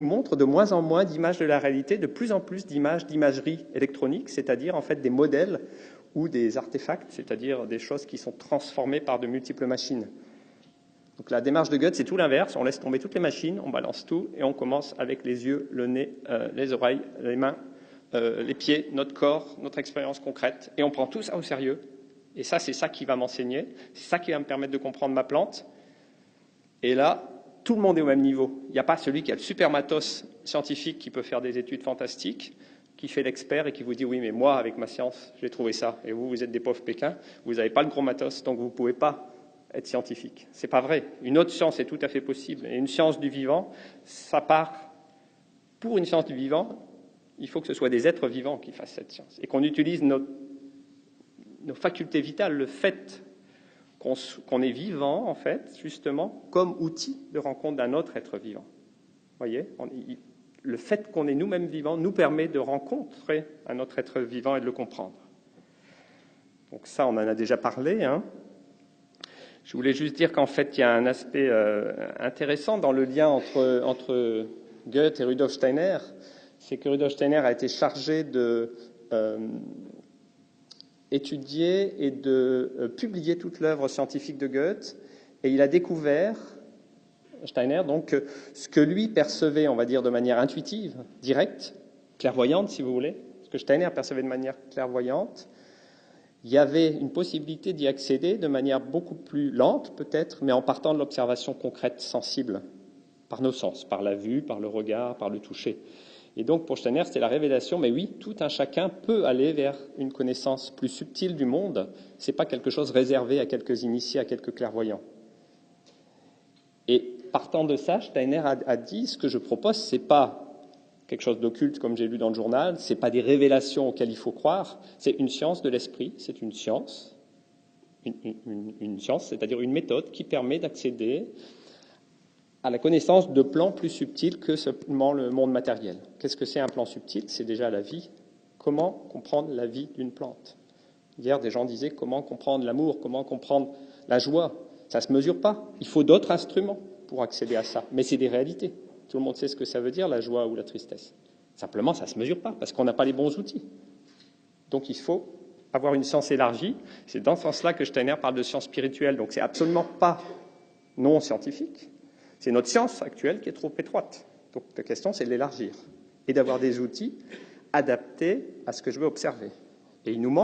montre de moins en moins d'images de la réalité, de plus en plus d'images d'imagerie électronique, c'est-à-dire en fait des modèles ou des artefacts, c'est-à-dire des choses qui sont transformées par de multiples machines. Donc la démarche de Goethe, c'est tout l'inverse, on laisse tomber toutes les machines, on balance tout, et on commence avec les yeux, le nez, les oreilles, les mains, les pieds, notre corps, notre expérience concrète, et on prend tout ça au sérieux. Et ça, c'est ça qui va m'enseigner, c'est ça qui va me permettre de comprendre ma plante. Et là, tout le monde est au même niveau. Il n'y a pas celui qui a le super matos scientifique qui peut faire des études fantastiques, qui fait l'expert et qui vous dit « oui, mais moi, avec ma science, j'ai trouvé ça. Et vous, vous êtes des pauvres Pékins, vous n'avez pas le gros matos, donc vous ne pouvez pas être scientifique. » C'est pas vrai. Une autre science est tout à fait possible. Et une science du vivant, ça part. Pour une science du vivant, il faut que ce soit des êtres vivants qui fassent cette science. Et qu'on utilise nos facultés vitales, le fait qu'on est vivant, en fait, justement, comme outil de rencontre d'un autre être vivant. Vous voyez, le fait qu'on est nous-mêmes vivants nous permet de rencontrer un autre être vivant et de le comprendre. Donc ça, on en a déjà parlé. Je voulais juste dire qu'en fait, il y a un aspect intéressant dans le lien entre Goethe et Rudolf Steiner. C'est que Rudolf Steiner a été chargé de étudier et de publier toute l'œuvre scientifique de Goethe, et il a découvert, Steiner, donc, ce que lui percevait, on va dire, de manière intuitive, directe, clairvoyante, si vous voulez, ce que Steiner percevait de manière clairvoyante, il y avait une possibilité d'y accéder de manière beaucoup plus lente, peut-être, mais en partant de l'observation concrète, sensible, par nos sens, par la vue, par le regard, par le toucher. Et donc, pour Steiner, c'était la révélation, mais oui, tout un chacun peut aller vers une connaissance plus subtile du monde. Ce n'est pas quelque chose réservé à quelques initiés, à quelques clairvoyants. Et partant de ça, Steiner a dit, ce que je propose, ce n'est pas quelque chose d'occulte, comme j'ai lu dans le journal, ce n'est pas des révélations auxquelles il faut croire, c'est une science de l'esprit, c'est une science, c'est-à-dire une méthode qui permet d'accéder à la connaissance de plans plus subtils que seulement le monde matériel. Qu'est-ce que c'est un plan subtil ? C'est déjà la vie. Comment comprendre la vie d'une plante ? Hier, des gens disaient comment comprendre l'amour, comment comprendre la joie. Ça ne se mesure pas. Il faut d'autres instruments pour accéder à ça. Mais c'est des réalités. Tout le monde sait ce que ça veut dire, la joie ou la tristesse. Simplement, ça ne se mesure pas parce qu'on n'a pas les bons outils. Donc, il faut avoir une science élargie. C'est dans ce sens-là que Steiner parle de science spirituelle. Donc, c'est absolument pas non scientifique. C'est notre science actuelle qui est trop étroite. Donc la question, c'est de l'élargir et d'avoir des outils adaptés à ce que je veux observer. Et il nous manque